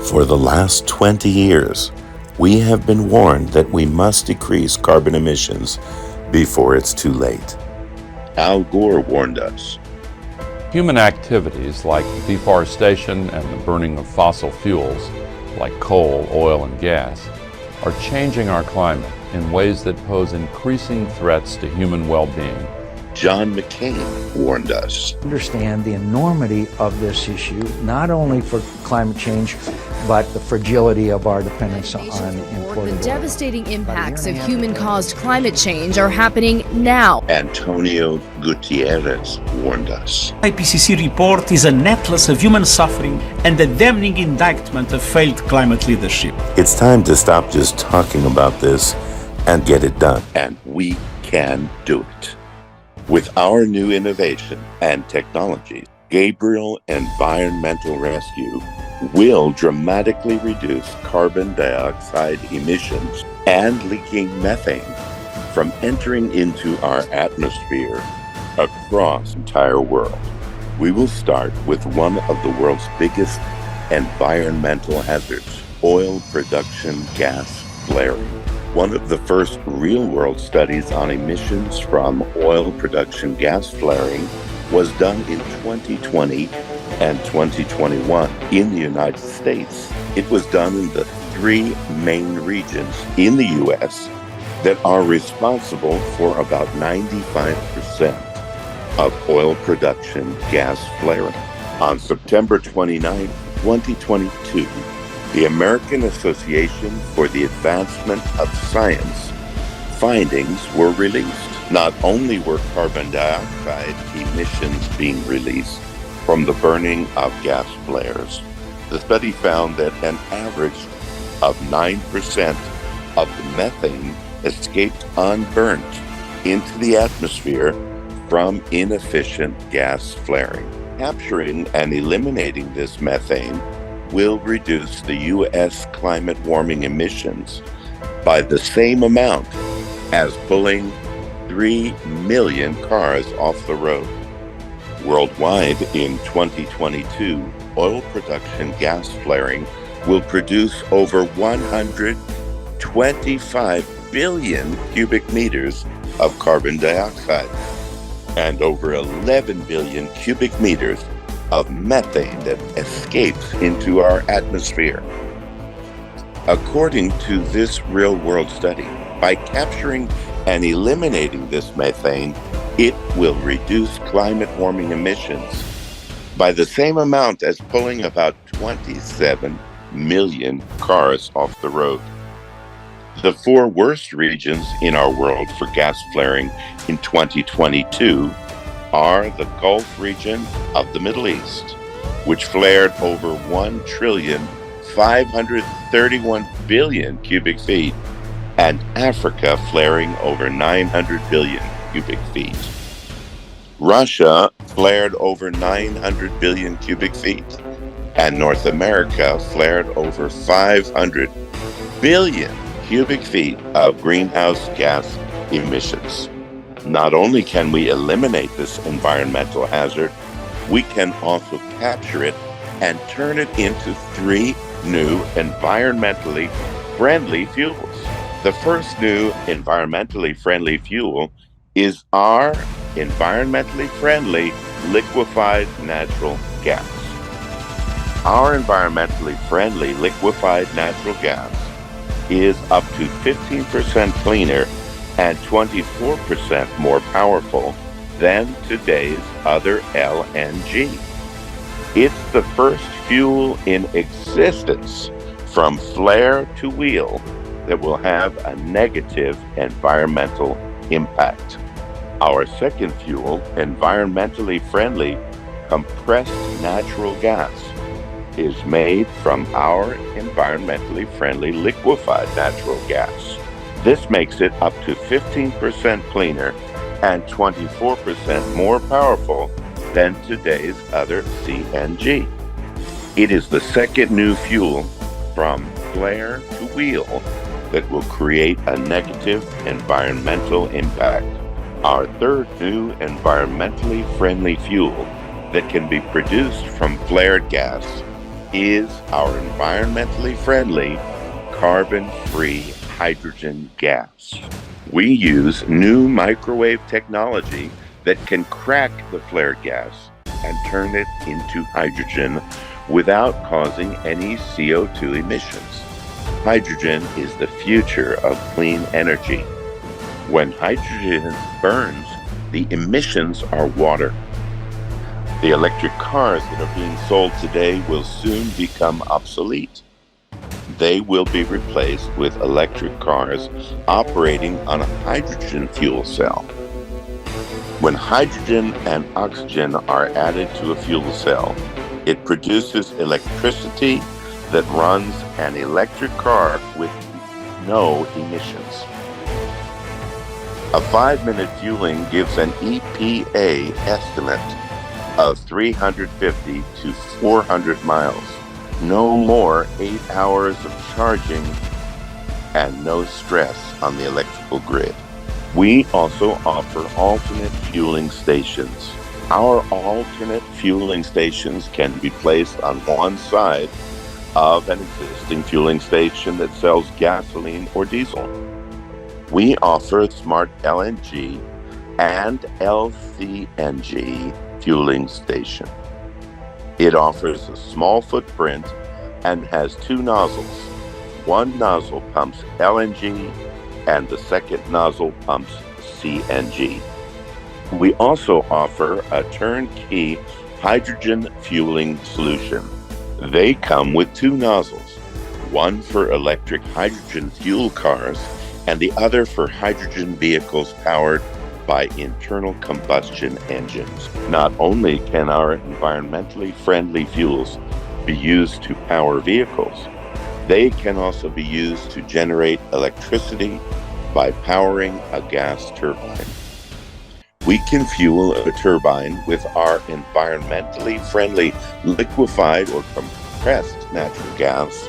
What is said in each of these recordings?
For the last 20 years, we have been warned that we must decrease carbon emissions before it's too late. Al Gore warned us. Human activities like deforestation and the burning of fossil fuels, like coal, oil, and gas, are changing our climate in ways that pose increasing threats to human well-being. John McCain warned us. Understand the enormity of this issue, not only for climate change, but the fragility of our dependence on imported oil. The devastating impacts of human-caused climate change are happening now. Antonio Gutierrez warned us. IPCC report is an atlas of human suffering and a damning indictment of failed climate leadership. It's time to stop just talking about this and get it done. And we can do it. With our new innovation and technology, Gabriel Environmental Rescue will dramatically reduce carbon dioxide emissions and leaking methane from entering into our atmosphere across the entire world. We will start with one of the world's biggest environmental hazards, oil production gas flaring. One of the first real-world studies on emissions from oil production gas flaring was done in 2020 and 2021 in the United States. It was done in the three main regions in the U.S. that are responsible for about 95% of oil production gas flaring. On September 29, 2022, the American Association for the Advancement of Science findings were released. Not only were carbon dioxide emissions being released from the burning of gas flares, the study found that an average of 9% of the methane escaped unburnt into the atmosphere from inefficient gas flaring. Capturing and eliminating this methane will reduce the U.S. climate warming emissions by the same amount as pulling 3 million cars off the road. Worldwide in 2022, oil production gas flaring will produce over 125 billion cubic meters of carbon dioxide and over 11 billion cubic meters of methane that escapes into our atmosphere. According to this real-world study, by capturing and eliminating this methane, it will reduce climate warming emissions by the same amount as pulling about 27 million cars off the road. The four worst regions in our world for gas flaring in 2022 are the Gulf region of the Middle East, which flared over 1,531 billion cubic feet, and Africa flaring over 900 billion cubic feet. Russia flared over 900 billion cubic feet, and North America flared over 500 billion cubic feet of greenhouse gas emissions. Not only can we eliminate this environmental hazard, we can also capture it and turn it into three new environmentally friendly fuels. The first new environmentally friendly fuel is our environmentally friendly liquefied natural gas. Our environmentally friendly liquefied natural gas is up to 15% cleaner and 24% more powerful than today's other LNG. It's the first fuel in existence from flare to wheel that will have a negative environmental impact. Our second fuel, environmentally friendly compressed natural gas, is made from our environmentally friendly liquefied natural gas. This makes it up to 15% cleaner and 24% more powerful than today's other CNG. It is the second new fuel from flare to wheel that will create a negative environmental impact. Our third new environmentally friendly fuel that can be produced from flared gas is our environmentally friendly, carbon-free hydrogen gas. We use new microwave technology that can crack the flared gas and turn it into hydrogen without causing any CO2 emissions. Hydrogen is the future of clean energy. When hydrogen burns, the emissions are water. The electric cars that are being sold today will soon become obsolete. They will be replaced with electric cars operating on a hydrogen fuel cell. When hydrogen and oxygen are added to a fuel cell, it produces electricity that runs an electric car with no emissions. A 5-minute fueling gives an EPA estimate of 350 to 400 miles. No more 8 hours of charging and no stress on the electrical grid. We also offer alternate fueling stations. Our alternate fueling stations can be placed on one side of an existing fueling station that sells gasoline or diesel. We offer smart LNG and LCNG fueling station. It offers a small footprint and has 2 nozzles. One nozzle pumps LNG and the second nozzle pumps CNG. We also offer a turnkey hydrogen fueling solution. They come with 2 nozzles, one for electric hydrogen fuel cars and the other for hydrogen vehicles powered by internal combustion engines. Not only can our environmentally friendly fuels be used to power vehicles, they can also be used to generate electricity by powering a gas turbine. We can fuel a turbine with our environmentally friendly liquefied or compressed natural gas,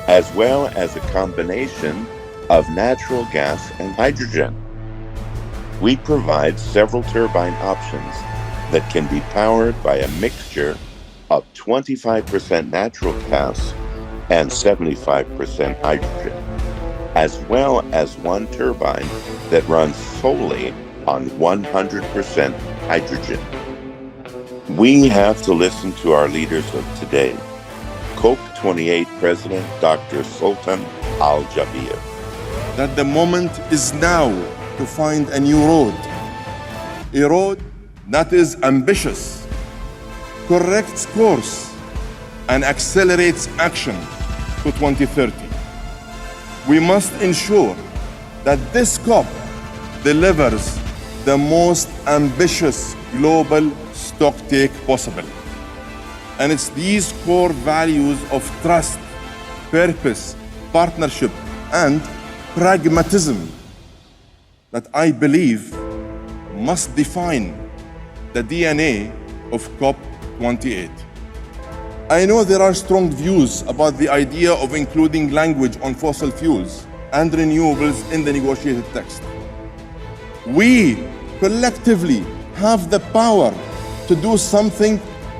as well as a combination of natural gas and hydrogen. We provide several turbine options that can be powered by a mixture of 25% natural gas and 75% hydrogen, as well as one turbine that runs solely on 100% hydrogen. We have to listen to our leaders of today. COP28 President Dr. Sultan Al-Jaber. That the moment is now to find a new road. A road that is ambitious, corrects course, and accelerates action to 2030. We must ensure that this COP delivers the most ambitious global stocktake possible. And it's these core values of trust, purpose, partnership, and pragmatism that I believe must define the DNA of COP28. I know there are strong views about the idea of including language on fossil fuels and renewables in the negotiated text. We collectively have the power to do something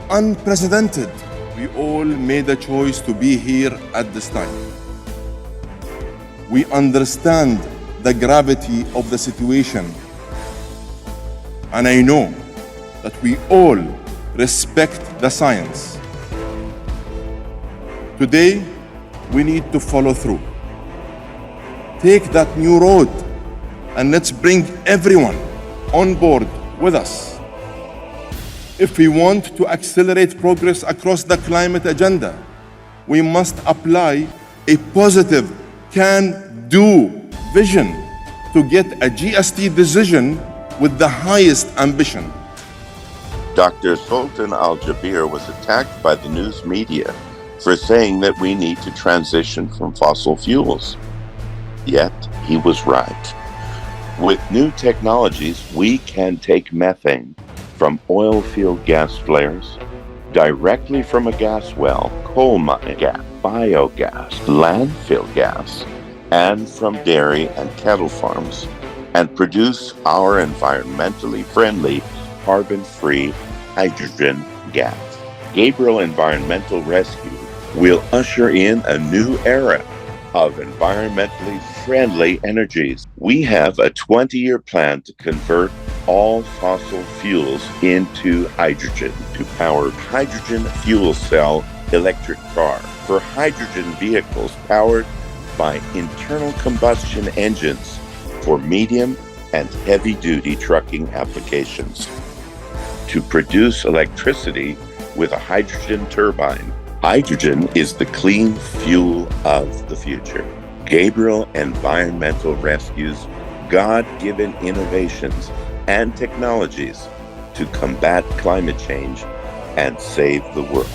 unprecedented. We all made a choice to be here at this time. We understand the gravity of the situation, and I know that we all respect the science. Today, we need to follow through. Take that new road, and let's bring everyone on board with us. If we want to accelerate progress across the climate agenda, we must apply a positive can-do vision to get a GST decision with the highest ambition. Dr. Sultan Al-Jaber was attacked by the news media for saying that we need to transition from fossil fuels. Yet, he was right. With new technologies, we can take methane from oil field gas flares, directly from a gas well, coal mine gas, biogas, landfill gas, and from dairy and cattle farms, and produce our environmentally friendly, carbon-free hydrogen gas. Gabriel Environmental Rescue will usher in a new era of environmentally friendly energies. We have a 20-year plan to convert all fossil fuels into hydrogen to power hydrogen fuel cell electric car, for hydrogen vehicles powered by internal combustion engines for medium and heavy-duty trucking applications, to produce electricity with a hydrogen turbine. Hydrogen is the clean fuel of the future. Gabriel Environmental rescues God-given innovations and technologies to combat climate change and save the world.